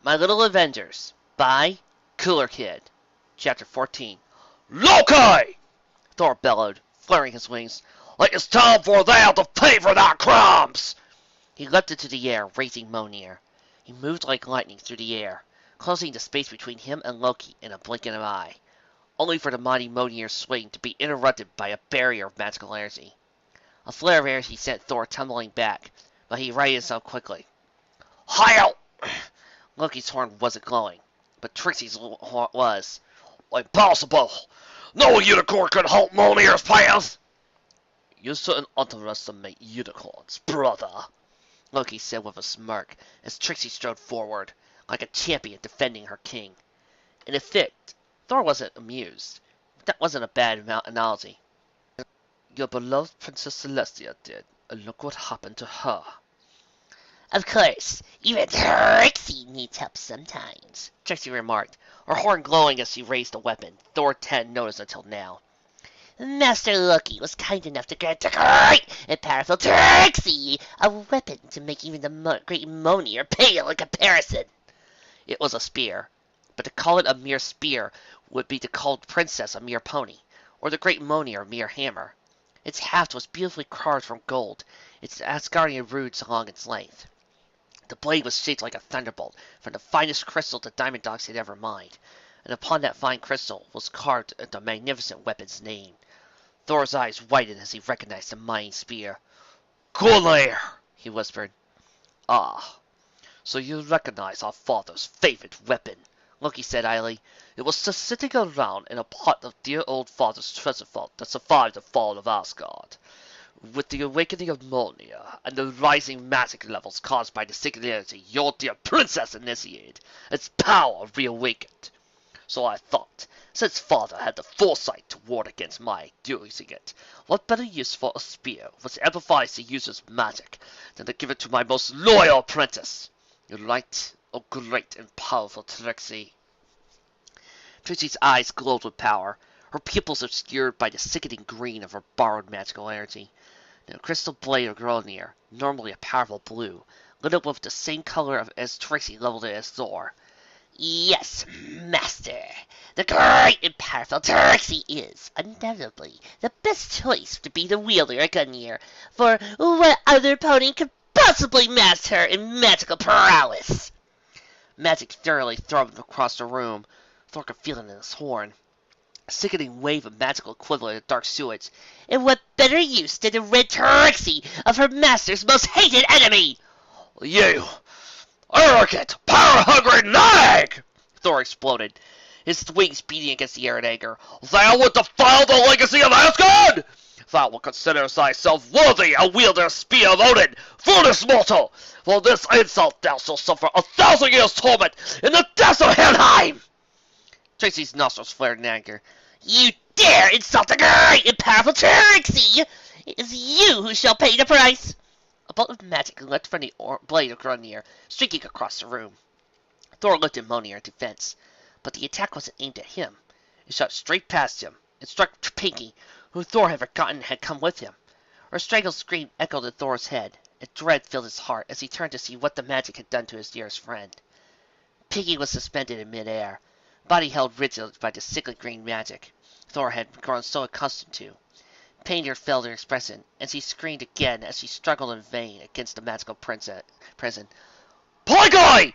My Little Avengers by Koolerkid. Chapter 14. Loki! Thor bellowed, flaring his wings. It's time for thou to pay for thy crimes! He leapt into the air, raising Mjolnir. He moved like lightning through the air, closing the space between him and Loki in a blink of an eye, only for the mighty Mjolnir's swing to be interrupted by a barrier of magical energy. A flare of energy sent Thor tumbling back, but he righted himself quickly. Heil! Loki's horn wasn't glowing, but Trixie's horn was. Impossible! No unicorn could halt Mjolnir's path! You shouldn't underestimate unicorns, brother, Loki said with a smirk as Trixie strode forward, like a champion defending her king. In effect, Thor wasn't amused. That wasn't a bad analogy. Your beloved Princess Celestia did, and look what happened to her. Of course, even Trixie needs help sometimes, Trixie remarked, her horn glowing as she raised a weapon Thor hadn't noticed until now. Master Loki was kind enough to grant the great and powerful Trixie a weapon to make even the great Mjolnir pale in comparison. It was a spear, but to call it a mere spear would be to call the princess a mere pony, or the great Mjolnir a mere hammer. Its haft was beautifully carved from gold, its Asgardian runes along its length. The blade was shaped like a thunderbolt, from the finest crystal the diamond dogs had ever mined, and upon that fine crystal was carved the magnificent weapon's name. Thor's eyes widened as he recognized the mighty spear. Koolerkid, he whispered. Ah, so you recognize our father's favorite weapon, Loki said idly. It was just sitting around in a pot of dear old father's treasure vault that survived the fall of Asgard. With the awakening of Mjolnir and the rising magic levels caused by the singularity your dear princess initiated, its power reawakened. So I thought, since father had the foresight to ward against my using it, what better use for a spear which amplifies the user's magic than to give it to my most loyal apprentice? You're right, O great and powerful Trixie. Trixie's eyes glowed with power, her pupils obscured by the sickening green of her borrowed magical energy. The crystal blade of Mjolnir, normally a powerful blue, lit up with the same color as Trixie leveled it as Thor. Yes, master, the great and powerful Trixie is, undoubtedly, the best choice to be the wielder of Mjolnir, for what other pony could possibly match her in magical prowess? Magic thoroughly throbbed across the room. Thor could feel it in his horn. A sickening wave of magical equivalent of dark sewage. And what better use than to rid Trixie of her master's most hated enemy? You, arrogant, power-hungry nag! Thor exploded, his wings beating against the air in anger. Thou would defile the legacy of Asgard! Thou wilt consider thyself worthy a wielder spear of Odin, foolish mortal! For this insult thou shalt suffer 1,000 years' torment in the depths of Helheim! Trixie's nostrils flared in anger. You dare insult the great and powerful Trixie! It is you who shall pay the price! A bolt of magic leapt from the blade of Mjolnir, streaking across the room. Thor looked at Mjolnir in defense, but the attack wasn't aimed at him. It shot straight past him. It struck Pinky, who Thor had forgotten had come with him. Her strangled scream echoed in Thor's head, and dread filled his heart as he turned to see what the magic had done to his dearest friend. Pinky was suspended in midair, body held rigid by the sickly green magic Thor had grown so accustomed to. Pain filled her expression, and she screamed again as she struggled in vain against the magical prison. Ponyville!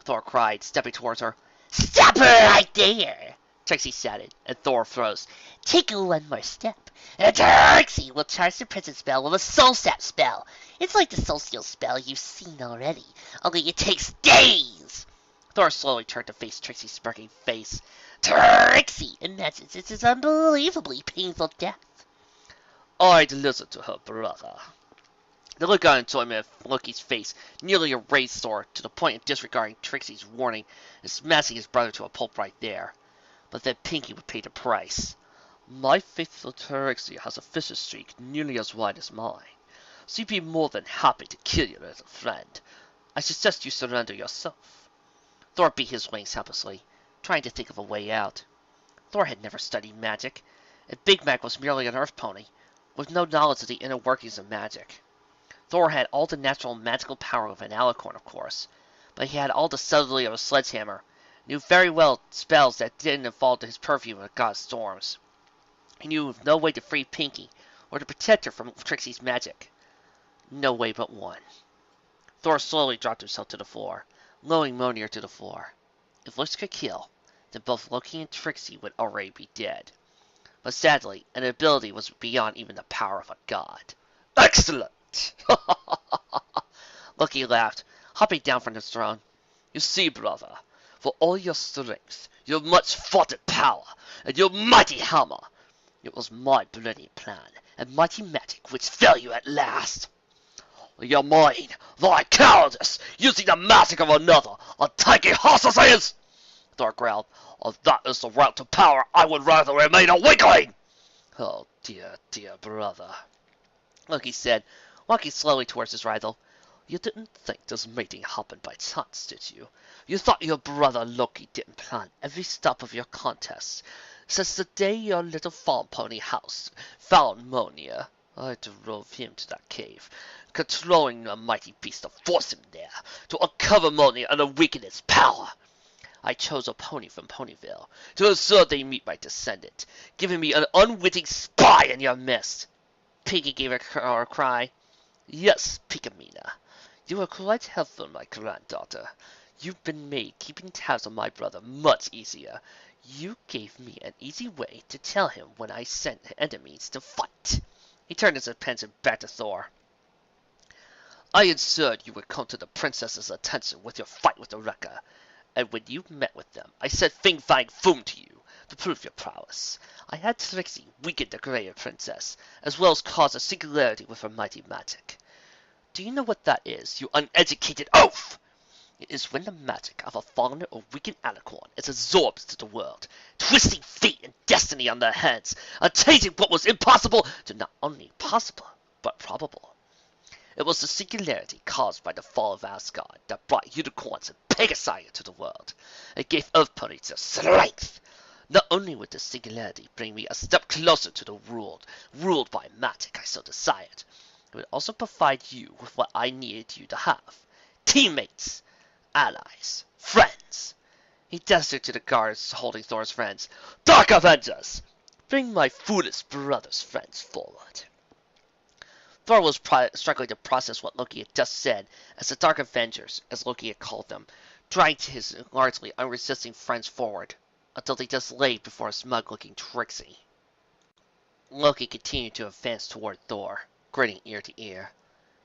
Thor cried, stepping towards her. Stop her right there! Trixie shouted, and Thor froze. Take one more step, and Trixie will charge the prison spell with a soul sap spell. It's like the soul steal spell you've seen already, only it takes days. Thor slowly turned to face Trixie's smirking face. Trixie imagines it's an unbelievably painful death. I'd listen to her, brother. The look of enjoyment of Loki's face nearly erased Thor to the point of disregarding Trixie's warning and smashing his brother to a pulp right there. But then Pinky would pay the price. My faithful Trixie has a vicious streak nearly as wide as mine. She'd be more than happy to kill you as a friend. I suggest you surrender yourself. Thor beat his wings helplessly, trying to think of a way out. Thor had never studied magic, and Big Mac was merely an earth pony, with no knowledge of the inner workings of magic. Thor had all the natural magical power of an alicorn, of course, but he had all the subtlety of a sledgehammer, knew very well spells that didn't involve his purview of God's storms. He knew of no way to free Pinky, or to protect her from Trixie's magic. No way but one. Thor slowly dropped himself to the floor, lowering Mjolnir to the floor. If looks could kill, then both Loki and Trixie would already be dead. But sadly, an ability was beyond even the power of a god. Excellent! Loki laughed, hopping down from his throne. You see, brother, for all your strength, your much-vaunted power, and your mighty hammer, it was my brilliant plan and mighty magic which fell you at last. Your mine, thy cowardice, using the magic of another, untaking hostages! Thor growled. Oh, that is the route to power I would rather remain a weakling! Oh, dear, dear brother, Loki said, walking slowly towards his rival. You didn't think this meeting happened by chance, did you? You thought your brother Loki didn't plan every step of your contest. Since the day your little farm pony house found Mjolnir, I drove him to that cave, controlling a mighty beast to force him there, to uncover Mjolnir and weaken its power. I chose a pony from Ponyville to ensure they meet my descendant, giving me an unwitting spy in your midst. Pinky gave a cry. Yes, Pinkamena, you are quite helpful, my granddaughter. You've been made keeping tabs on my brother much easier. You gave me an easy way to tell him when I sent enemies to fight. He turned his attention back to Thor. I ensured you would come to the princess's attention with your fight with the wrecker, and when you met with them, I said Fing Fang Foom to you, to prove your prowess. I had Trixie weaken the greater princess, as well as cause a singularity with her mighty magic. Do you know what that is, you uneducated oaf? It is when the magic of a fallen or weakened alicorn is absorbed into the world, twisting fate and destiny on their heads, and changing what was impossible to not only possible, but probable. It was the singularity caused by the fall of Asgard that brought unicorns and Pegasi into the world. It gave Earth ponies their strength. Not only would this singularity bring me a step closer to the ruled by magic I so desired, it would also provide you with what I needed you to have. Teammates, allies, friends. He gestured to the guards holding Thor's friends. Dark Avengers! Bring my foolish brother's friends forward. Thor was struggling to process what Loki had just said as the Dark Avengers, as Loki had called them, dragged his largely unresisting friends forward, until they just lay before a smug-looking Trixie. Loki continued to advance toward Thor, grinning ear to ear.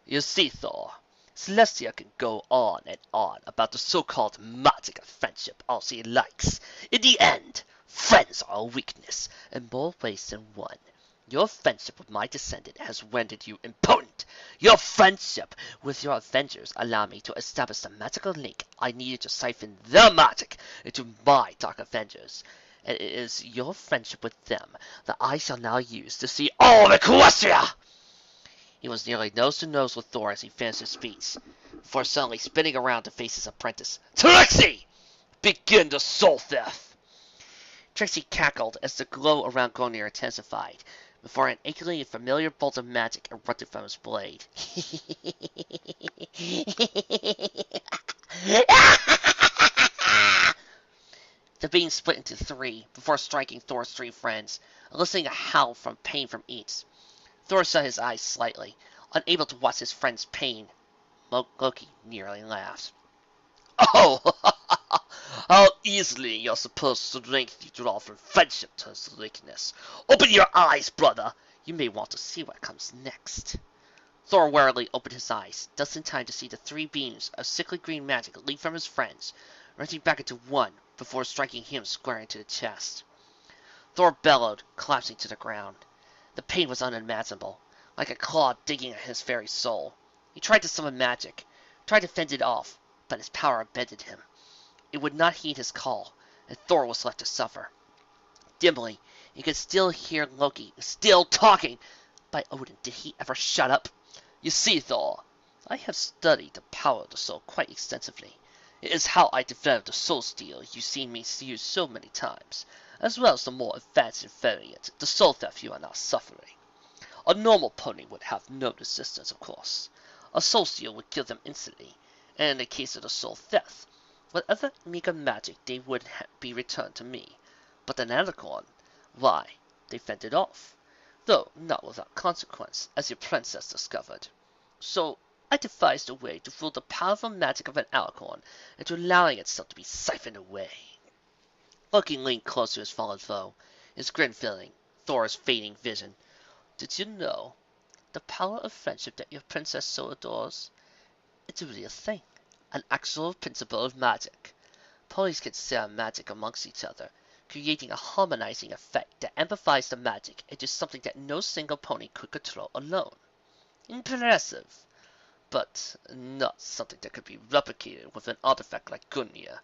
You see, Thor, Celestia can go on and on about the so-called magic of friendship all she likes. In the end, friends are a weakness, in more ways than one. Your friendship with my descendant has rendered you impotent. Your friendship with your Avengers allowed me to establish the magical link I needed to siphon their magic into my Dark Avengers. And it is your friendship with them that I shall now use to see all of Celestia! He was nearly nose to nose with Thor as he finished his speech, before suddenly spinning around to face his apprentice. Trixie! Begin the soul theft! Trixie cackled as the glow around Gonir intensified, before an achingly familiar bolt of magic erupted from his blade. The beam split into three before striking Thor's three friends, eliciting a howl from pain from each. Thor shut his eyes slightly, unable to watch his friend's pain. Loki nearly laughed. Oh, how easily your supposed strength you draw from friendship turns to weakness. Open your eyes, brother. You may want to see what comes next. Thor warily opened his eyes, just in time to see the three beams of sickly green magic leap from his friends, wrenching back into one before striking him square into the chest. Thor bellowed, collapsing to the ground. The pain was unimaginable, like a claw digging at his very soul. He tried to summon magic, tried to fend it off, but his power abandoned him. It would not heed his call, and Thor was left to suffer. Dimly, he could still hear Loki, still talking. By Odin, did he ever shut up? You see, Thor, I have studied the power of the soul quite extensively. It is how I developed the soul steel you've seen me use so many times, as well as the more advanced variant, the soul theft you are now suffering. A normal pony would have no resistance, of course. A soul steel would kill them instantly, And in the case of the soul theft, whatever Mega magic they would be returned to me. But the Nanocorn, why, they fended off, though not without consequence, as your princess discovered. So I devised a way to fool the powerful magic of an alicorn into allowing itself to be siphoned away. Loki leaned close to his fallen foe, his grin filling Thor's fading vision. Did you know the power of friendship that your princess so adores? It's a real thing, an actual principle of magic. Ponies can share magic amongst each other, creating a harmonizing effect that amplifies the magic into something that no single pony could control alone. Impressive, but not something that could be replicated with an artifact like Gunnia.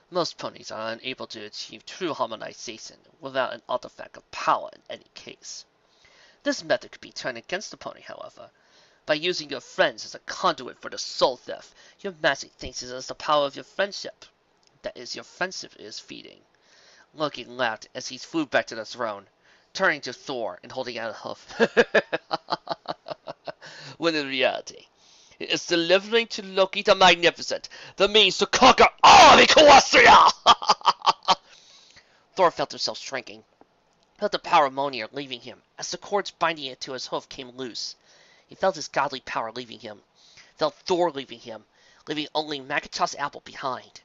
Most ponies are unable to achieve true harmonization without an artifact of power in any case. This method could be turned against the pony, however. By using your friends as a conduit for the soul theft, your magic thinks it is the power of your friendship. That is, your friendship is feeding. Loki laughed as he flew back to the throne, turning to Thor and holding out a hoof. When in reality, it is delivering to Loki the Magnificent the means to conquer all of Celestia! Thor felt himself shrinking. Felt the power of Mjolnir leaving him as the cords binding it to his hoof came loose. He felt his godly power leaving him. Felt Thor leaving him, leaving only Macintosh's apple behind.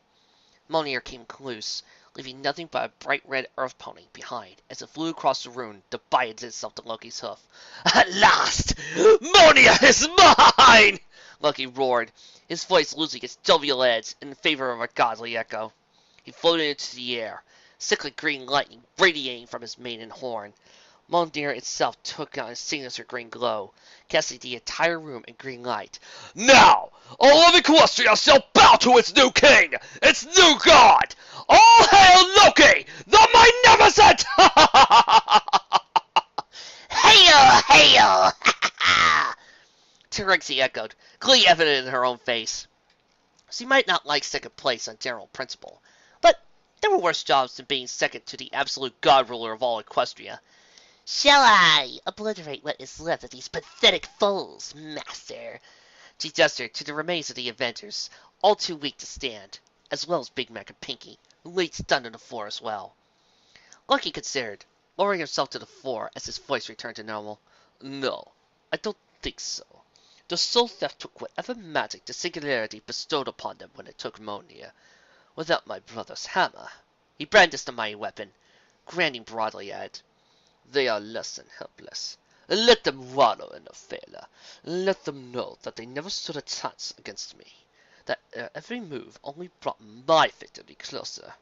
Mjolnir came loose, leaving nothing but a bright red earth pony behind as it flew across the room to bite itself to Loki's hoof. At last! Mjolnir is mine! Loki roared, his voice losing its jovial edge in favor of a godly echo. He floated into the air, sickly green lightning radiating from his mane and horn. Mjolnir itself took on a signature green glow, casting the entire room in green light. Now, all of Celestia shall bow to its new king, its new god! All hail Loki, the Magnificent! Hail, hail! Trixie echoed, glee evident in her own face. She might not like second place on general principle, but there were worse jobs than being second to the absolute god ruler of all Equestria. Shall I obliterate what is left of these pathetic foes, master? She gestured to the remains of the Avengers, all too weak to stand, as well as Big Mac and Pinky, who lay stunned on the floor as well. Lucky considered, lowering himself to the floor as his voice returned to normal. No, I don't think so. The soul theft took whatever magic the singularity bestowed upon them when it took Mjolnir. Without my brother's hammer, he brandished the mighty weapon, grinning broadly at it. They are less than helpless. Let them wallow in their failure. Let them know that they never stood a chance against me. That their every move only brought my victory closer.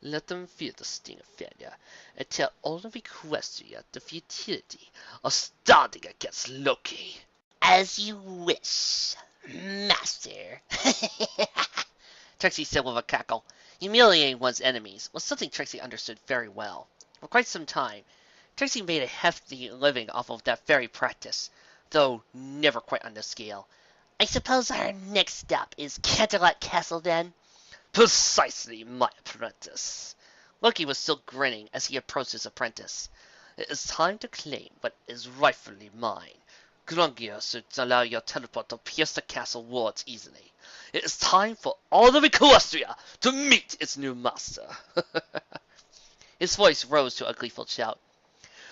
Let them feel the sting of failure, and tell all of Equestria the futility of standing against Loki. As you wish, master. Trixie said with a cackle. Humiliating one's enemies was something Trixie understood very well. For quite some time, Trixie made a hefty living off of that very practice, though never quite on this scale. I suppose our next stop is Canterlot Castle, then? Precisely, my apprentice. Loki was still grinning as he approached his apprentice. It is time to claim what is rightfully mine. Grungia should allow your teleport to pierce the castle walls easily. It is time for all of Equestria to meet its new master. His voice rose to a gleeful shout.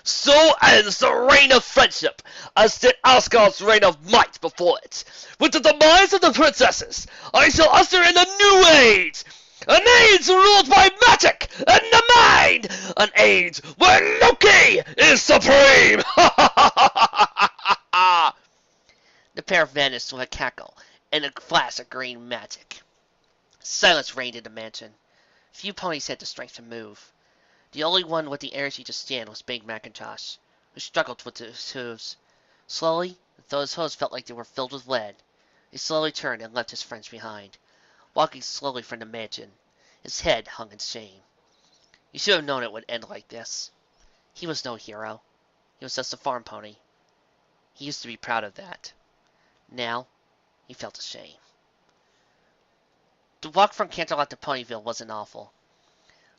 So ends the reign of friendship, as did Asgard's reign of might before it. With the demise of the princesses, I shall usher in a new age! An age ruled by magic and the mind! An age where Loki is supreme! The pair vanished with a cackle and a flash of green magic. Silence reigned in the mansion. Few ponies had the strength to move. The only one with the energy to stand was Big Macintosh, who struggled with his hooves. Slowly, though his hooves felt like they were filled with lead, he slowly turned and left his friends behind, walking slowly from the mansion. His head hung in shame. He should have known it would end like this. He was no hero. He was just a farm pony. He used to be proud of that. Now, he felt ashamed. The walk from Canterlot to Ponyville wasn't awful,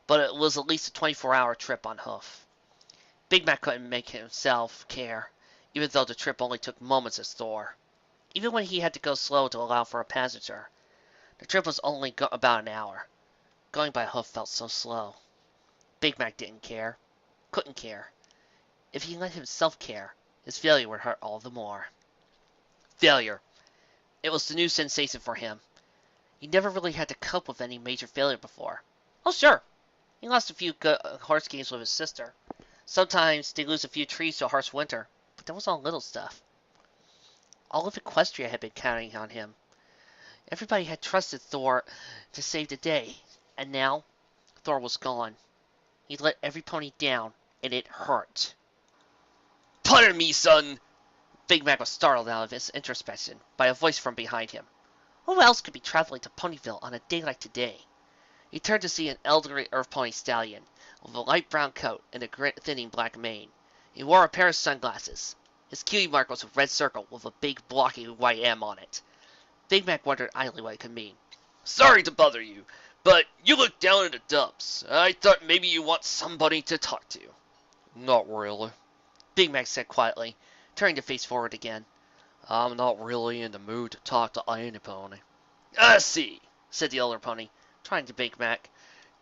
but it was at least a 24-hour trip on hoof. Big Mac couldn't make himself care, even though the trip only took moments as Thor. even when he had to go slow to allow for a passenger. The trip was only about an hour. Going by hoof felt so slow. Big Mac didn't care. Couldn't care. If he let himself care, his failure would hurt all the more. Failure. It was the new sensation for him. He never really had to cope with any major failure before. Oh, sure. He lost a few horse games with his sister. Sometimes they lose a few trees to a harsh winter, but that was all little stuff. All of Equestria had been counting on him. Everybody had trusted Thor to save the day, and now Thor was gone. He let every pony down, and it hurt. Pardon me, son! Big Mac was startled out of his introspection by a voice from behind him. Who else could be traveling to Ponyville on a day like today? He turned to see an elderly Earth Pony stallion with a light brown coat and a thinning black mane. He wore a pair of sunglasses. His cutie mark was a red circle with a big blocky white M on it. Big Mac wondered idly what it could mean. Sorry to bother you, but you look down in the dumps. I thought maybe you want somebody to talk to. Not really, Big Mac said quietly, turning to face forward again. I'm not really in the mood to talk to any pony. I see, said the older pony, trying to Big Mac.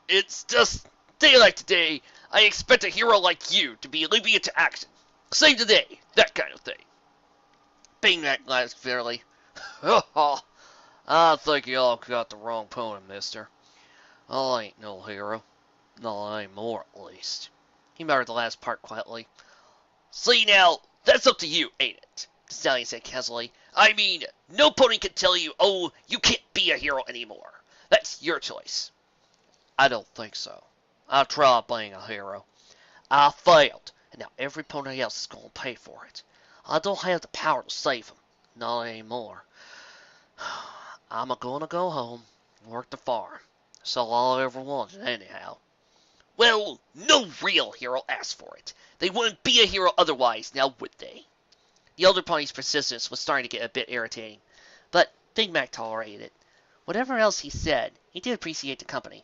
It's just day like today. I expect a hero like you to be leaping into action. Save the day, that kind of thing. Big Mac laughed bitterly. I think y'all got the wrong pony, mister. I ain't no hero. Not anymore, at least. He muttered the last part quietly. See now, that's up to you, ain't it? The stallion said casually. I mean, no pony can tell you, oh, you can't be a hero anymore. That's your choice. I don't think so. I tried being a hero. I failed, and now every pony else is going to pay for it. I don't have the power to save them. Not anymore. I'm gonna go home and work the farm. That's all I ever wanted, anyhow. Well, no real hero asked for it. They wouldn't be a hero otherwise, now would they? The older pony's persistence was starting to get a bit irritating, but Big Mac tolerated it. Whatever else he said, he did appreciate the company.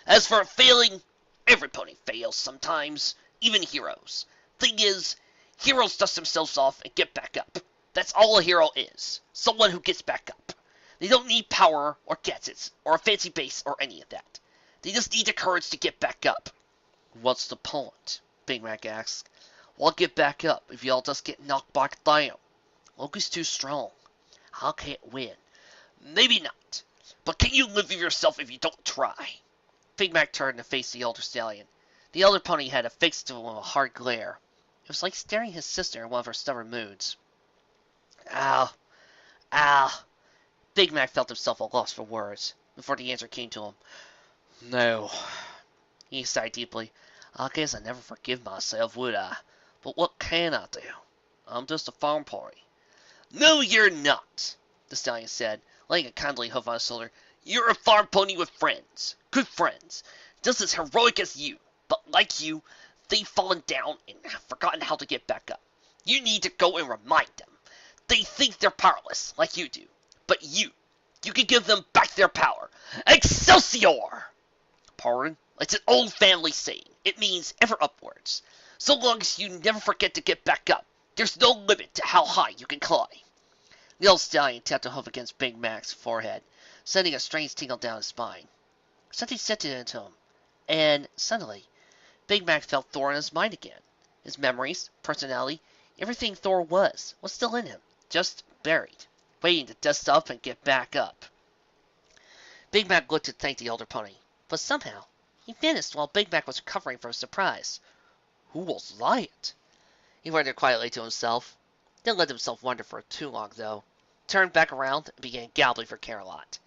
As for failing, every pony fails sometimes, even heroes. Thing is, heroes dust themselves off and get back up. That's all a hero is. Someone who gets back up. They don't need power or gadgets or a fancy base or any of that. They just need the courage to get back up. What's the point? Big Mac asked. Well, get back up if y'all just get knocked back down. Loki's too strong. I can't win. Maybe not. But can you live with yourself if you don't try? Big Mac turned to face the older stallion. The elder pony had affixed to him a hard glare. It was like staring his sister in one of her stubborn moods. Ow. Ow. Big Mac felt himself at loss for words before the answer came to him. No. He sighed deeply. I guess I never forgive myself, would I? But what can I do? I'm just a farm pony. No, you're not, the stallion said, laying a kindly hoof on his shoulder. You're a farm pony with friends. Good friends. Just as heroic as you. But like you, they've fallen down and have forgotten how to get back up. You need to go and remind them. They think they're powerless, like you do. But you can give them back their power. Excelsior! Pardon? It's an old family saying. It means ever upwards. So long as you never forget to get back up, there's no limit to how high you can climb. The old stallion tapped a hoof against Big Mac's forehead, sending a strange tingle down his spine. Something sent it into him, and suddenly, Big Mac felt Thor in his mind again. His memories, personality, everything Thor was still in him, just buried, waiting to dust up and get back up. Big Mac looked to thank the older pony, but somehow he vanished while Big Mac was recovering from his surprise. Who was that? He wondered quietly to himself. Didn't let himself wonder for too long, though. Turned back around and began galloping for Carolot.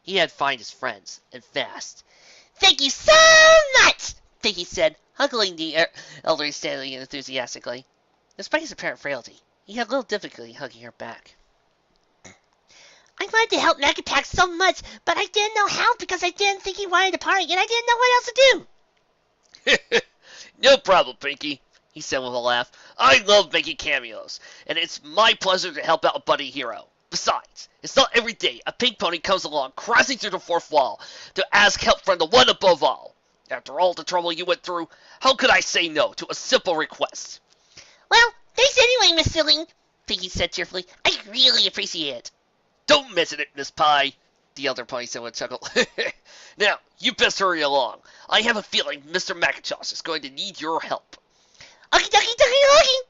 He had to find his friends, and fast. Thank you so much, Pinky said, hugging the elderly stallion enthusiastically. Despite his apparent frailty, he had little difficulty hugging her back. I wanted to help Magapack so much, but I didn't know how because I didn't think he wanted to party, and I didn't know what else to do. No problem, Pinky, he said with a laugh. I love making cameos, and it's my pleasure to help out a buddy hero. Besides, it's not every day a pink pony comes along crossing through the fourth wall to ask help from the one above all. After all the trouble you went through, how could I say no to a simple request? Well, thanks anyway, Miss Silling. Pinky said cheerfully. I really appreciate it. Don't mention it, Miss Pie, the elder pony said with a chuckle. Now, you best hurry along. I have a feeling Mr. McIntosh is going to need your help. Okie dokie dokie dokie,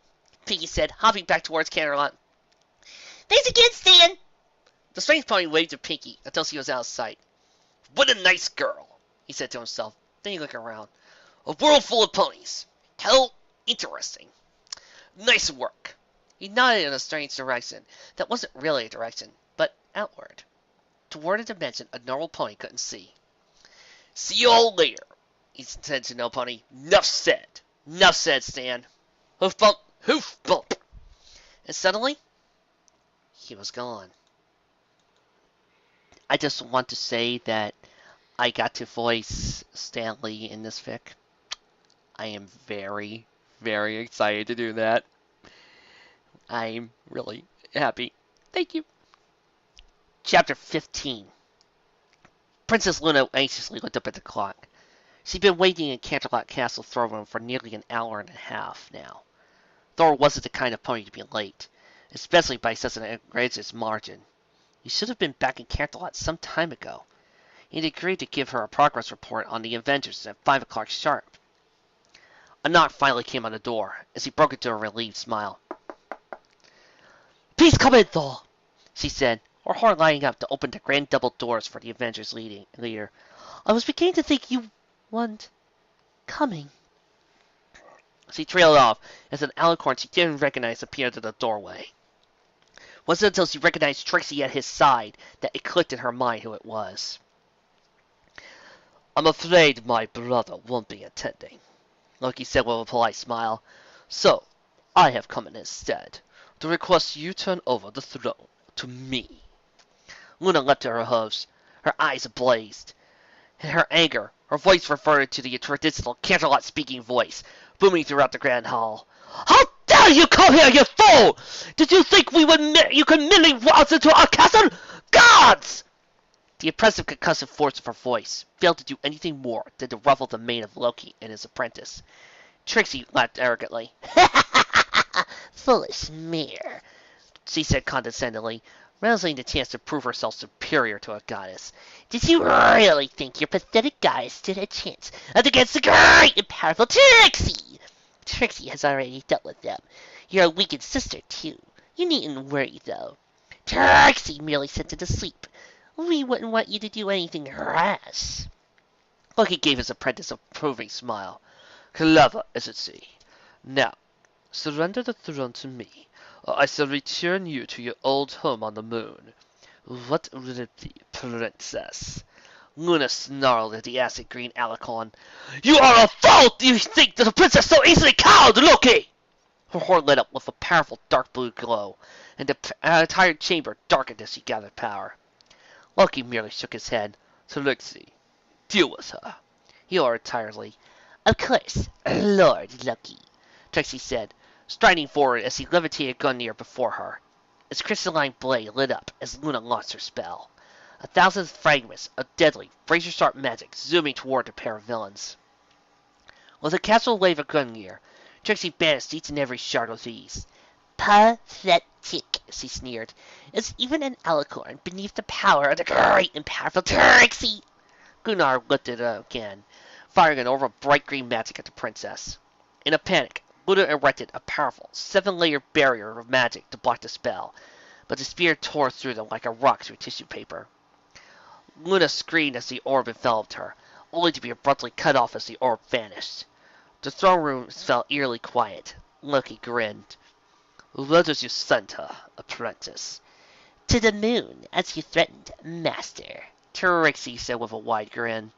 Pinky said, hopping back towards Canterlot. Thanks again, Stan. The strange pony waved to Pinky until she was out of sight. What a nice girl, he said to himself. Then he looked around. A world full of ponies. How interesting. Nice work. He nodded in a strange direction that wasn't really a direction, but outward. Toward a dimension a normal pony couldn't see. See you all later, he said to No Pony. Nuff said. Nuff said, Stan. Hoof bump, hoof bump. And suddenly, he was gone. I just want to say that I got to voice Stan Lee in this fic. I am very, very excited to do that. I'm really happy. Thank you. Chapter 15. Princess Luna anxiously looked up at the clock. She'd been waiting in Canterlot Castle throne room for nearly an hour and a half now. Thor wasn't the kind of pony to be late, especially by such an outrageous margin. He should have been back in Canterlot some time ago. He'd agreed to give her a progress report on the Avengers at 5 o'clock sharp. A knock finally came on the door, as he broke into a relieved smile. Please come in, Thor, she said, her heart lining up to open the grand double doors for the Avengers leader. I was beginning to think you weren't coming. She trailed off as an alicorn she didn't recognize appeared at the doorway. It wasn't until she recognized Trixie at his side that it clicked in her mind who it was. I'm afraid my brother won't be attending, Loki said with a polite smile. So, I have come in instead to request you turn over the throne to me. Luna leapt to her hooves, her eyes ablazed. In her anger, her voice reverted to the traditional Canterlot-speaking voice, booming throughout the grand hall. How dare you come here, you fool! Did you think you could merely waltz into our castle? Gods! The oppressive concussive force of her voice failed to do anything more than to ruffle the mane of Loki and his apprentice. Trixie laughed arrogantly. Foolish mare, she said condescendingly, relising the chance to prove herself superior to a goddess. Did you really think your pathetic guys stood a chance against the great and powerful Trixie? Trixie has already dealt with them. Your weakened sister, too. You needn't worry, though. Trixie merely sent her to sleep. We wouldn't want you to do anything rash. Loki gave his apprentice a approving smile. Clever, isn't she? Now, surrender the throne to me, or I shall return you to your old home on the moon. What will it be, princess? Luna snarled at the acid green alicorn. You are a fool! Do you think that the princess so easily cowed, Loki? Her horn lit up with a powerful dark blue glow, and the entire chamber darkened as she gathered power. Loki merely shook his head. Trixie, deal with her, he ordered tiredly. Of course, Lord Loki, Trixie said, striding forward as he levitated Gungnir before her. Its crystalline blade lit up as Luna launched her spell. 1,000 fragments of deadly, razor-sharp magic zooming toward the pair of villains. With a casual wave of Gungnir, Trixie banished each and every shard with ease. Pathetic, she sneered. Is even an alicorn beneath the power of the great and powerful Trixie? Gunnar lifted again, firing an orb of bright green magic at the princess. In a panic, Luna erected a powerful 7-layer barrier of magic to block the spell, but the spear tore through them like a rock through tissue paper. Luna screamed as the orb enveloped her, only to be abruptly cut off as the orb vanished. The throne room felt eerily quiet. Loki grinned. Where did you send her, apprentice? To the moon, as you threatened, master, Trixie said with a wide grin,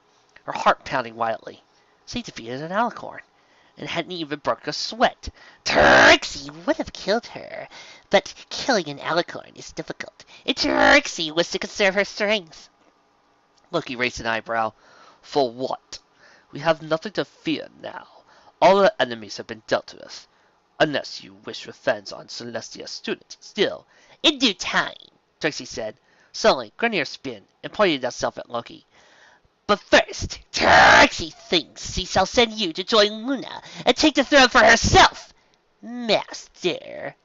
her heart pounding wildly. She defeated an alicorn, and hadn't even broke a sweat. Trixie would have killed her, but killing an alicorn is difficult, and Trixie was to conserve her strength. Loki raised an eyebrow. For what? We have nothing to fear now. All our enemies have been dealt with. Unless you wish revenge on Celestia's student. Still, in due time, Trixie said. Suddenly, Gungnir spun and pointed herself at Loki. But first, Trixie thinks she shall send you to join Luna and take the throne for herself, master.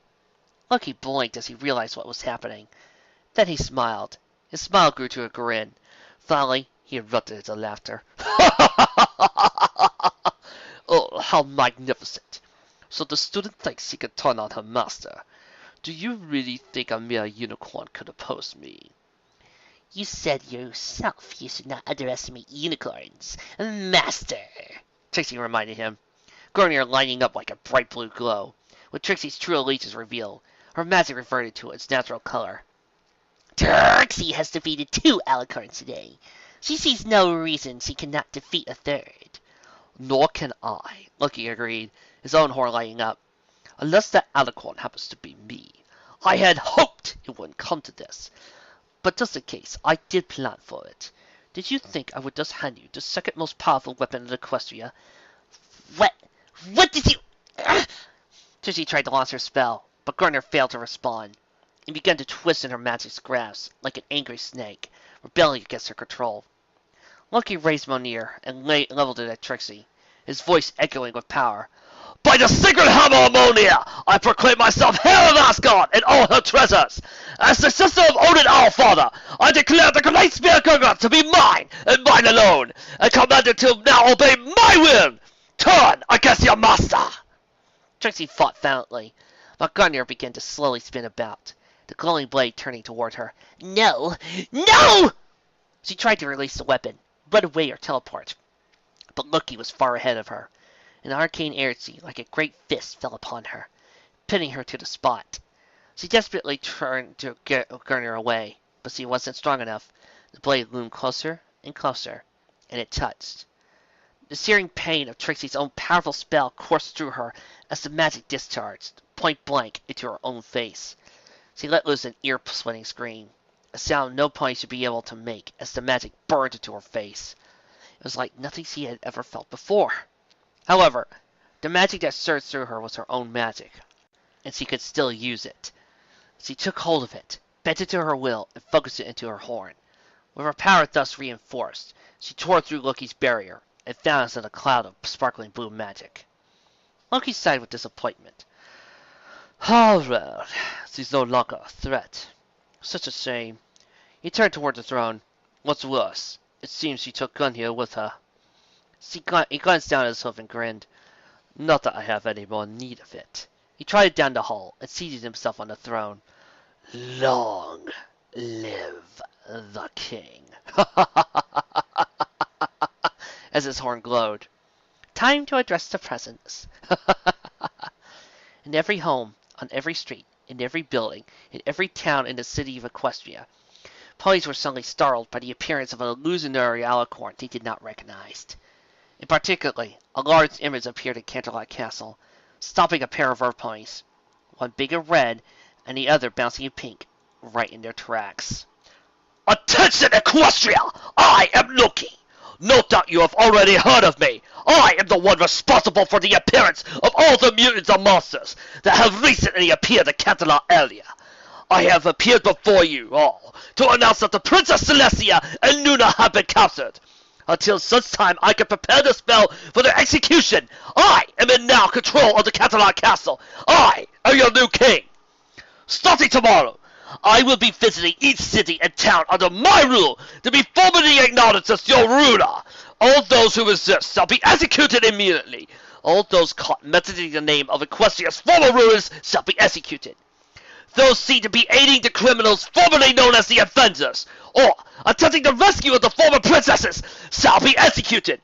Loki blinked as he realized what was happening. Then he smiled. His smile grew to a grin. Finally, he erupted into laughter. Oh, how magnificent! So the student thinks he can turn on her master. Do you really think a mere unicorn could oppose me? You said yourself you should not underestimate unicorns, Master, Trixie reminded him, Grunir lighting up like a bright blue glow. With Trixie's true allegiance revealed, her magic reverted to its natural color. Trixie has defeated 2 alicorns today. She sees no reason she cannot defeat a 3rd. Nor can I, Loki agreed, his own horn lighting up. Unless that alicorn happens to be me. I had hoped it wouldn't come to this. But just in case, I did plan for it. Did you think I would just hand you the second most powerful weapon in Equestria? What did you... Trixie tried to launch her spell, but Grunir failed to respond, and began to twist in her magic's grasp like an angry snake, rebelling against her control. Loki raised Mjolnir and leveled it at Trixie, his voice echoing with power. By the sacred hammer of Mjolnir, I proclaim myself Hero of Asgard and all her treasures! As the sister of Odin our father, I declare the great spear Koolerkid to be mine, and mine alone, and command it to now obey my will! Turn against your master! Trixie fought valiantly, but Grunir began to slowly spin about, the glowing blade turning toward her. No! No! She tried to release the weapon, run away or teleport, but Loki was far ahead of her. An arcane energy like a great fist fell upon her, pinning her to the spot. She desperately turned to get Grunir away, but she wasn't strong enough. The blade loomed closer and closer, and it touched. The searing pain of Trixie's own powerful spell coursed through her as the magic discharged, point blank, into her own face. She let loose an ear-splitting scream, a sound no pony should be able to make as the magic burned into her face. It was like nothing she had ever felt before. However, the magic that surged through her was her own magic, and she could still use it. She took hold of it, bent it to her will, and focused it into her horn. With her power thus reinforced, she tore through Loki's barrier, and found us in a cloud of sparkling blue magic. Loki sighed with disappointment. Oh well, she's no longer a threat. Such a shame. He turned toward the throne. What's worse, it seems she took Gunhild with her. He glanced down at his hoof and grinned. Not that I have any more need of it. He trotted down the hall and seated himself on the throne. Long live the king. As his horn glowed. Time to address the presents. In every home, on every street, in every building, in every town in the city of Equestria, ponies were suddenly startled by the appearance of an illusionary alicorn they did not recognize. In particular, a large image appeared at Canterlot Castle, stopping a pair of earth ponies, one big and red, and the other bouncing in pink, right in their tracks. Attention, Equestria! I am Loki! No doubt you have already heard of me. I am the one responsible for the appearance of all the mutants and monsters that have recently appeared at Canterlot area. I have appeared before you all to announce that the Princess Celestia and Nuna have been captured. Until such time I can prepare the spell for their execution, I am in now control of the Canterlot Castle. I am your new king. Starting tomorrow, I will be visiting each city and town under my rule to be formally acknowledged as your ruler. All those who resist shall be executed immediately. All those caught mentioning the name of Equestria's former rulers shall be executed. Those seen to be aiding the criminals formerly known as the Avengers, or attempting the rescue of the former princesses, shall be executed.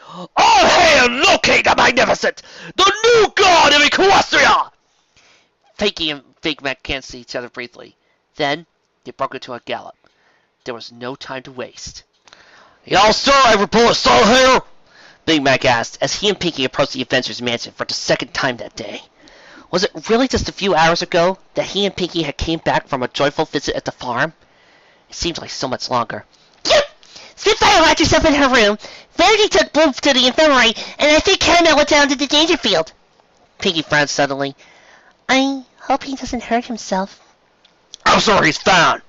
All hail Loki the Magnificent, the new god of Equestria! Fakey and Big Mac glanced at each other briefly. Then, they broke into a gallop. There was no time to waste. Y'all sure I report so here? Big Mac asked as he and Pinky approached the Avengers mansion for the second time that day. Was it really just a few hours ago that he and Pinky had came back from a joyful visit at the farm? It seemed like so much longer. Yep! Spitfire locked herself in her room. Verity took Bloom to the infirmary, and I think Caramel went down to the danger field. Pinky frowned suddenly. I hope he doesn't hurt himself. I'm sure he's fine,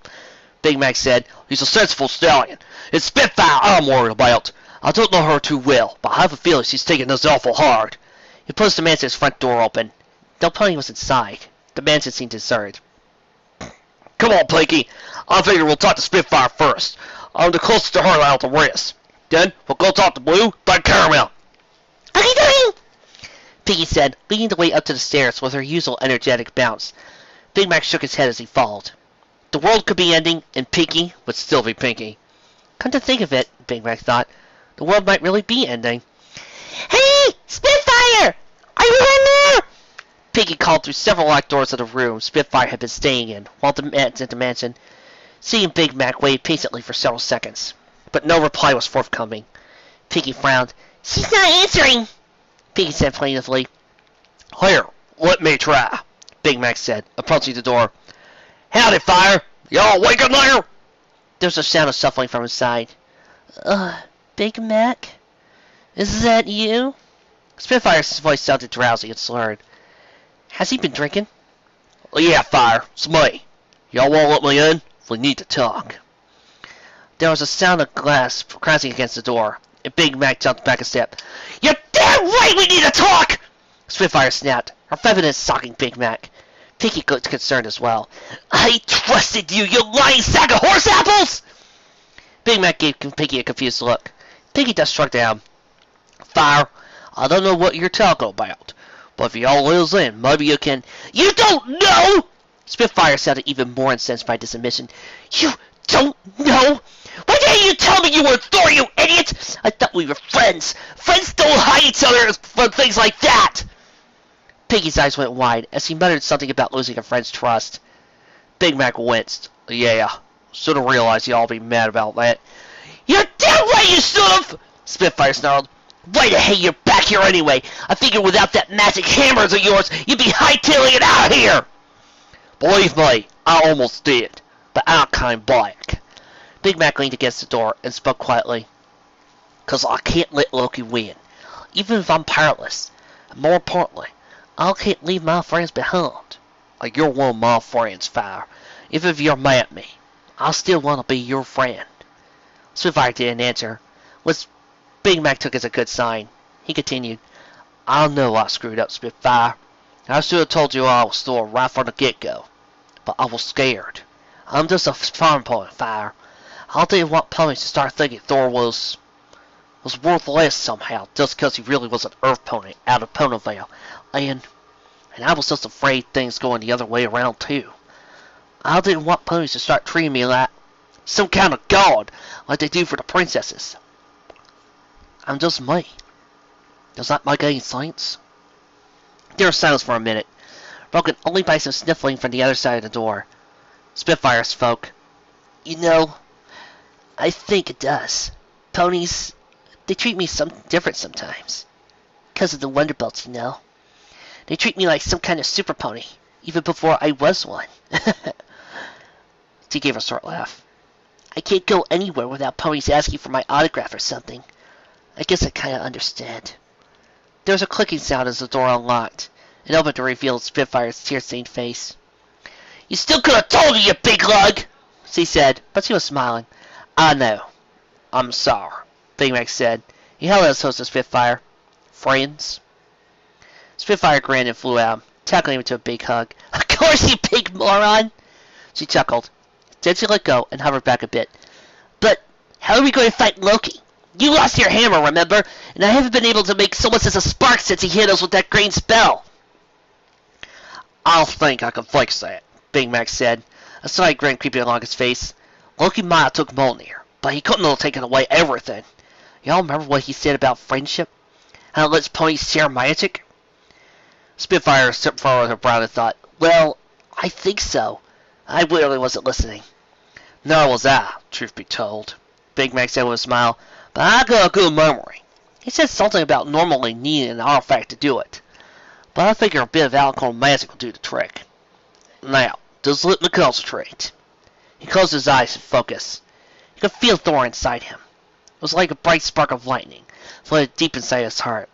Big Mac said. He's a sensible stallion. It's Spitfire I'm worried about. I don't know her too well, but I have a feeling she's taking this awful hard. He pushed the mansion's front door open. No pony was inside. The mansion seemed deserted. Come on, Pinky. I figure we'll talk to Spitfire first. I'm the closest to her out the rest. Then we'll go talk to Blue, then Caramel. Okay, Pinky said, leading the way up to the stairs with her usual energetic bounce. Big Mac shook his head as he followed. The world could be ending, and Pinky would still be Pinky. Come to think of it, Big Mac thought, the world might really be ending. Hey, Spitfire! Are you in there? Pinky called through several locked doors of the room Spitfire had been staying in, while the mansion, seeing Big Mac waited patiently for several seconds. But no reply was forthcoming. Pinky frowned. She's not answering, Pinky said plaintively. Here, let me try, Big Mac said, approaching the door. Howdy, Fire! Y'all awake in there? There was a sound of shuffling from inside. Big Mac? Is that you? Spitfire's voice sounded drowsy and slurred. Has he been drinking? Yeah, Fire, it's me. Y'all won't let me in? We need to talk. There was a sound of glass crashing against the door, and Big Mac jumped back a step. You're damn right we need to talk! Spitfire snapped, her feminine stalking Big Mac. Pinky looked concerned as well. I trusted you, you lying sack of horse apples! Big Mac gave Pinky a confused look. Pinky just struck down. Fire, I don't know what you're talking about, but if y'all lives in, maybe you can... You don't know! Spitfire sounded even more incensed by this admission. You don't know? Why didn't you tell me you were Thor, you idiot? I thought we were friends. Friends don't hide each other from things like that. Pinky's eyes went wide as he muttered something about losing a friend's trust. Big Mac winced. Yeah, should have realized y'all be mad about that. You're damn right you should have! Spitfire snarled. Why the hell you're back here anyway? I figured without that magic hammer of yours, you'd be hightailing it out of here! Believe me, I almost did, but I came back. Big Mac leaned against the door and spoke quietly. 'Cause I can't let Loki win, even if I'm powerless. And more importantly, I can't leave my friends behind. Like you're one of my friends, Fire. Even if you're mad at me, I still want to be your friend. Spitfire didn't answer, which Big Mac took as a good sign. He continued, I know I screwed up, Spitfire. I should have told you I was Thor right from the get-go. But I was scared. I'm just a farm pony, Fire. I didn't want ponies to start thinking Thor was worthless somehow, just because he really was an Earth pony out of Ponyville. And I was just afraid things going the other way around, too. I didn't want ponies to start treating me like some kind of god, like they do for the princesses. I'm just me. Does that make any sense? There was silence for a minute, broken only by some sniffling from the other side of the door. Spitfire spoke. You know, I think it does. Ponies, they treat me some different sometimes. 'Cause of the Wonder Belts, you know. They treat me like some kind of super pony, even before I was one. She gave a short laugh. I can't go anywhere without ponies asking for my autograph or something. I guess I kinda understand. There was a clicking sound as the door unlocked, and opened to reveal Spitfire's tear-stained face. You still could have told me, you big lug! She said, but she was smiling. I know. I'm sorry, Big Mac said. He held out his host to Spitfire. Friends? Spitfire grinned and flew out, tackling him into a big hug. Of course, you big moron! She chuckled. Then she let go and hovered back a bit. But how are we going to fight Loki? You lost your hammer, remember? And I haven't been able to make so much as a spark since he hit us with that green spell. I think I can fix that, Big Mac said, a slight grin creeping along his face. Loki might have took Mjolnir, but he couldn't have taken away everything. Y'all remember what he said about friendship? How it lets ponies share magic? Spitfire stepped forward her brow and thought, well, I think so. I literally wasn't listening. Nor was I, truth be told, Big Mac said with a smile, but I got a good memory. He said something about normally needing an artifact to do it. But I figure a bit of alcohol magic will do the trick. Now, just let me concentrate. He closed his eyes to focus. He could feel Thor inside him. It was like a bright spark of lightning, flooded deep inside his heart.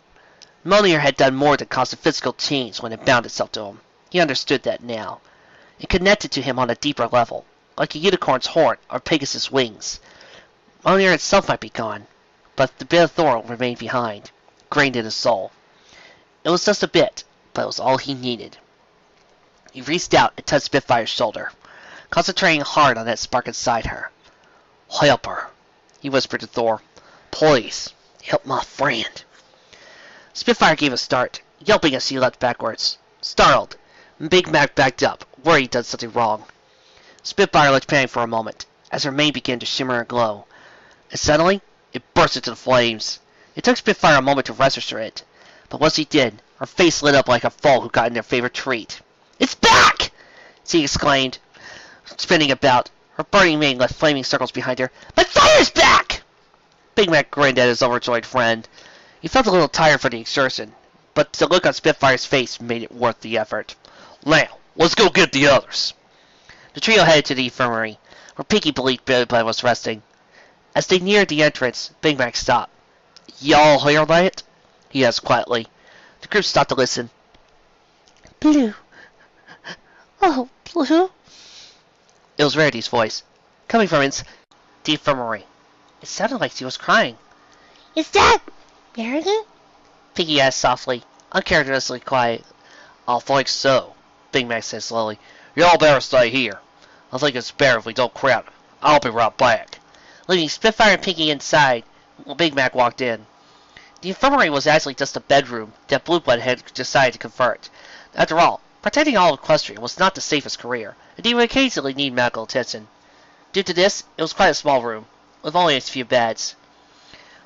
Mjolnir had done more than cause a physical change when it bound itself to him. He understood that now. It connected to him on a deeper level, like a unicorn's horn or Pegasus' wings. Mjolnir itself might be gone, but the bit of Thor remained behind, grained in his soul. It was just a bit, but it was all he needed. He reached out and touched Spitfire's shoulder, concentrating hard on that spark inside her. Help her, he whispered to Thor. Please, help my friend. Spitfire gave a start, yelping as she leapt backwards. Startled, Big Mac backed up, worried he'd done something wrong. Spitfire looked panicked for a moment, as her mane began to shimmer and glow. And suddenly, it burst into flames. It took Spitfire a moment to register it, but once he did, her face lit up like a foal who gotten their favorite treat. It's back! She exclaimed, spinning about. Her burning mane left flaming circles behind her. My fire's back! Big Mac grinned at his overjoyed friend. He felt a little tired for the exertion, but the look on Spitfire's face made it worth the effort. Now, let's go get the others. The trio headed to the infirmary, where Pinky believed Billy Blood was resting. As they neared the entrance, Big Mac stopped. Y'all hear that? He asked quietly. The group stopped to listen. Blue. Oh, Blue? It was Rarity's voice, coming from the infirmary. It sounded like she was crying. Is that Rarity? Pinky asked softly, uncharacteristically quiet. I think so, Big Mac said slowly. Y'all better stay here. I think it's better if we don't crowd. I'll be right back. Leaving Spitfire and Pinky inside, Big Mac walked in. The infirmary was actually just a bedroom that Blue Blood had decided to convert. After all, protecting all of Equestria was not the safest career, and he would occasionally need medical attention. Due to this, it was quite a small room, with only a few beds.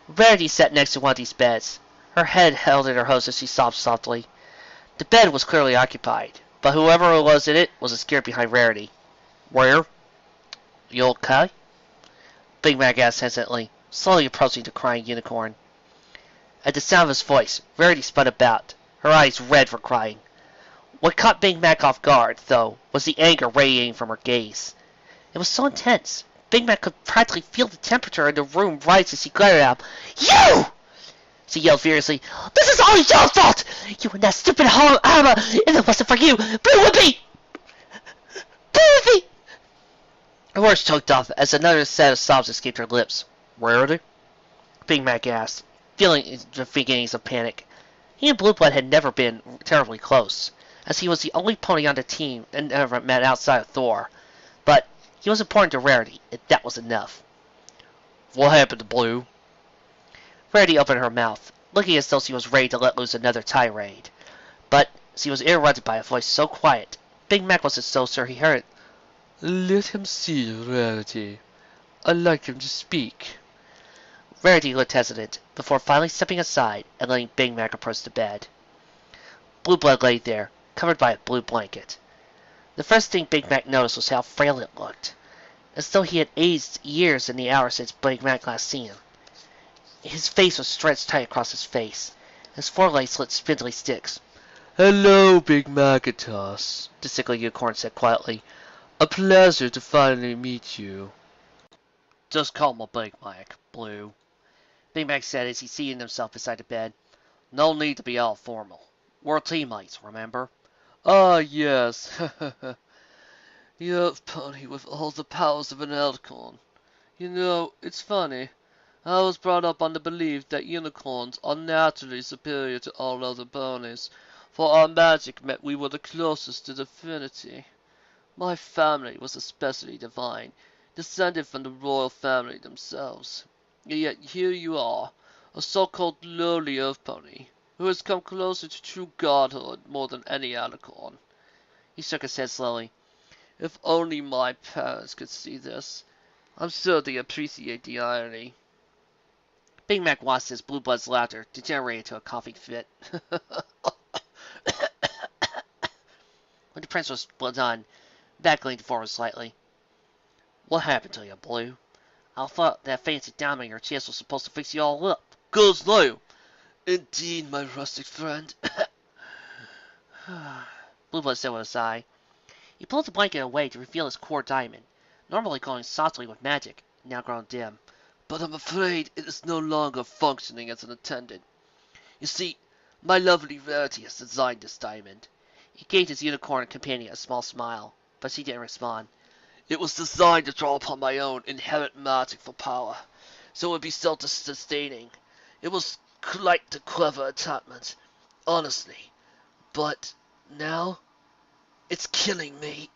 Rarity sat next to one of these beds, her head held in her hose as she sobbed softly. The bed was clearly occupied, but whoever was in it was scared behind Rarity. Where? You okay? Big Mac asked hesitantly, slowly approaching the crying unicorn. At the sound of his voice, Rarity spun about, her eyes red for crying. What caught Big Mac off guard, though, was the anger radiating from her gaze. It was so intense, Big Mac could practically feel the temperature in the room rise as she glared at him. You! She yelled furiously. This is all your fault! You and that stupid armor! If it wasn't for you, Blue would be... Blue would be... Her words choked off as another set of sobs escaped her lips. Rarity? Big Mac asked, feeling the beginnings of panic. He and Blue Blood had never been terribly close, as he was the only pony on the team and never met outside of Thor. But he was important to Rarity, and that was enough. What happened to Blue? Rarity opened her mouth, looking as though she was ready to let loose another tirade. But she was interrupted by a voice so quiet, Big Mac wasn't so sure he heard it. Let him see, Rarity. I'd like him to speak. Rarity looked hesitant, before finally stepping aside and letting Big Mac approach the bed. Blue Blood lay there, covered by a blue blanket. The first thing Big Mac noticed was how frail it looked, as though he had aged years in the hours since Big Mac last seen him. His face was stretched tight across his face, his forelegs lit spindly sticks. Hello, Big Macatus, the sickly unicorn said quietly. A pleasure to finally meet you. Just call me Big Mac, Blue, Big Mac said as he seated himself beside the bed. No need to be all formal. We're teammates, remember? Ah, yes. You're a pony with all the powers of an Elkhorn. You know, it's funny. I was brought up on the belief that unicorns are naturally superior to all other ponies, for our magic meant we were the closest to divinity. My family was especially divine, descended from the royal family themselves. And yet here you are, a so-called lowly earth pony, who has come closer to true godhood more than any alicorn. He shook his head slowly. If only my parents could see this. I'm sure they appreciate the irony. Big Mac watched as Blue Blood's laughter degenerated to a coughing fit. When the prince was done, Mac leaned forward slightly. What happened to you, Blue? I thought that fancy diamond in your chest was supposed to fix you all up. Goes no! Indeed, my rustic friend. Blue Blood said with a sigh. He pulled the blanket away to reveal his core diamond, normally glowing softly with magic, now grown dim. But I'm afraid it is no longer functioning as an attendant. You see, my lovely Rarity has designed this diamond. He gave his unicorn companion a small smile, but she didn't respond. It was designed to draw upon my own inherent magic for power, so it would be self-sustaining. It was quite a clever attachment, honestly. But now, It's killing me.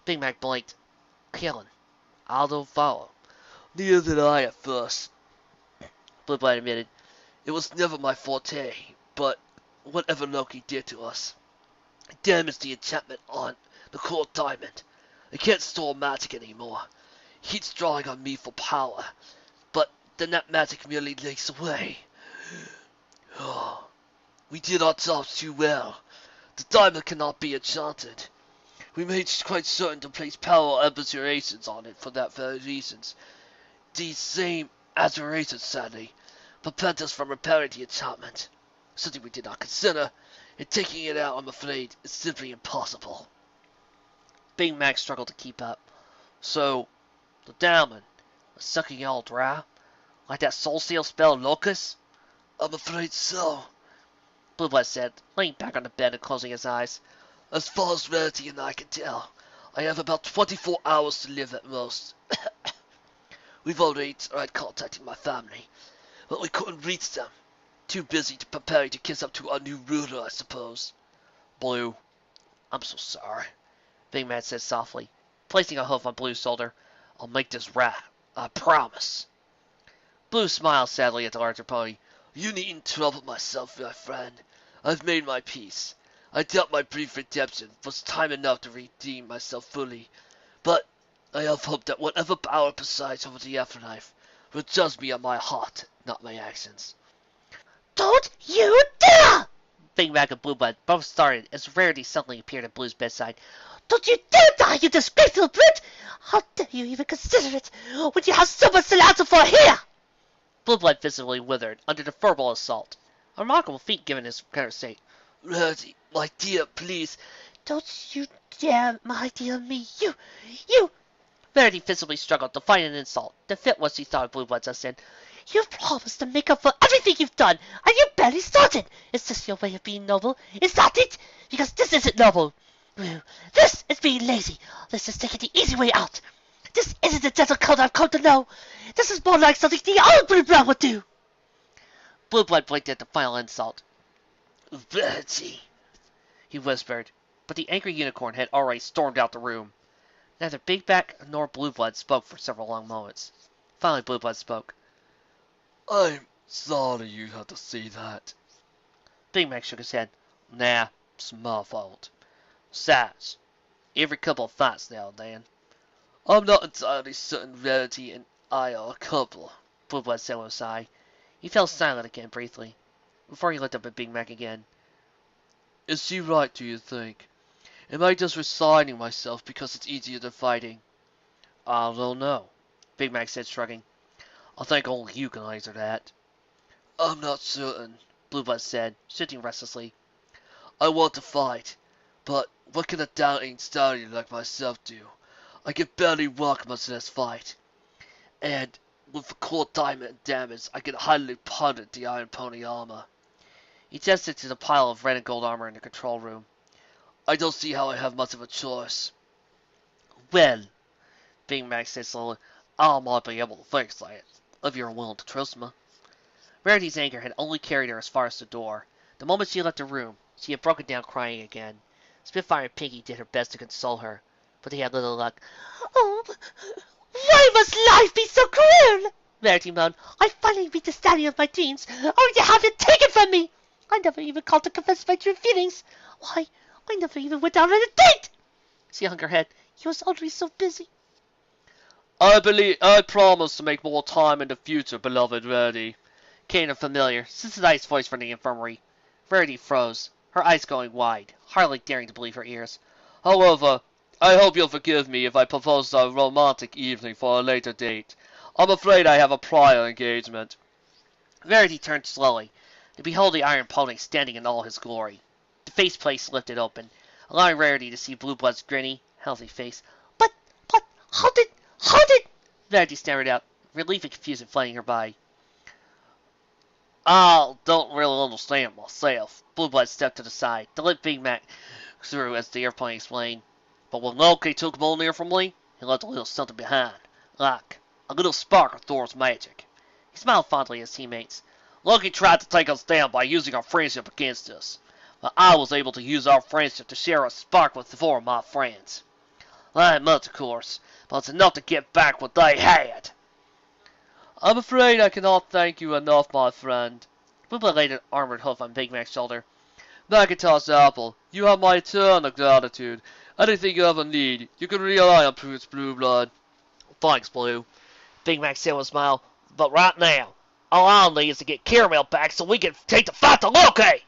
Big Mac blinked. Killing. I don't follow. Neither did I at first. Blue Blood admitted. It was never my forte, but whatever Loki did to us, it damaged the enchantment on the core diamond. I can't store magic anymore. He's drawing on me for power, but then that magic merely leaks away. Oh, we did our jobs too well. The diamond cannot be enchanted. We made quite certain to place power aberrations on it for that very reasons. These same aberrations, sadly, prevent us from repairing the enchantment. Something we did not consider, and taking it out, I'm afraid, is simply impossible. Big Mac struggled to keep up. So, The diamond was sucking you all dry? Like that soul seal spell Locust? I'm afraid so. Blue Blood said, laying back on the bed and closing his eyes. As far as Rarity and I can tell, I have about 24 hours to live at most. We've already tried contacting my family, but we couldn't reach them. Too busy to prepare to kiss up to our new ruler, I suppose. Blue, I'm so sorry, Big Mac said softly, placing a hoof on Blue's shoulder. I'll make this right, I promise. Blue smiled sadly at the larger pony. You needn't trouble myself, my friend. I've made my peace. I doubt my brief redemption was time enough to redeem myself fully, but I have hope that whatever power presides over the afterlife will judge me on my heart, not my actions. Don't you dare! Big Mac and Blue Blood both started as Rarity suddenly appeared at Blue's bedside. Don't you dare die, you disgraceful brute! How dare you even consider it when you have so much to answer for here? Blue Blood visibly withered under the verbal assault. A remarkable feat given his current state. Rarity, my dear, please. Don't you dare, my dear me, you! Rarity visibly struggled to find an insult that fit what she thought of Blue Blood's sin. You've promised to make up for everything you've done, and you barely started. Is this your way of being noble? Is that it? Because this isn't noble. This is being lazy. This is taking the easy way out. This isn't the gentle code I've come to know. This is more like something the old Blue Blood would do. Blue Blood blinked at the final insult. Rarity, he whispered, but the angry unicorn had already stormed out the room. Neither Big Mac nor Blue Blood spoke for several long moments. Finally, Blue Blood spoke. I'm sorry you had to see that. Big Mac shook his head. Nah, it's my fault. Besides, every couple of fights now and then. I'm not entirely certain Rarity and I are a couple, Blue Blood said with a sigh. He fell silent again briefly, before he looked up at Big Mac again. Is she right, do you think? Am I just resigning myself because it's easier than fighting? I don't know, Big Mac said, shrugging. I think only you can answer that. I'm not certain, Blue Blood said, shifting restlessly. I want to fight, but what can a doubting stallion like myself do? I can barely walk much less fight. And with the core diamond damage, I can hardly ponder the Iron Pony armor. He gestured to the pile of red and gold armor in the control room. I don't see how I have much of a choice. Well, Big Mac said slowly, I might be able to fix that, if you're willing to trust me. Rarity's anger had only carried her as far as the door. The moment she left the room, she had broken down crying again. Spitfire and Pinky did her best to console her, but they had little luck. Oh, why must life be so cruel? Rarity moaned. I finally meet the stallion of my dreams, only to have it taken from me. I never even called to confess my true feelings. Why, I never even went out on a date. She hung her head. He was always so busy. I promise to make more time in the future, beloved Rarity, came a familiar, sensitized voice from the infirmary. Rarity froze, her eyes going wide, hardly daring to believe her ears. However, I hope you'll forgive me if I propose a romantic evening for a later date. I'm afraid I have a prior engagement. Rarity turned slowly, to behold the Iron Pony standing in all his glory. The faceplate lifted open, allowing Rarity to see Blue Blood's grinny, healthy face. But, how did... Rarity stammered out, relief and confusion flooding her body. I don't really understand myself. Blue Blood stepped to the side, to let Big Mac through as the airplane explained. But when Loki took Mjolnir from me, he left a little something behind, like a little spark of Thor's magic. He smiled fondly at his teammates. Loki tried to take us down by using our friendship against us. But I was able to use our friendship to share a spark with 4 of my friends. Not much, of course, but it's enough to get back what they had. I'm afraid I cannot thank you enough, my friend. Booba laid an armored hoof on Big Mac's shoulder. Macintosh Apple, you have my eternal gratitude. Anything you ever need, you can rely on Prince Blue Blood. Thanks, Blue, Big Mac said with a smile. But right now, all I need is to get Caramel back so we can take the fight to Loki!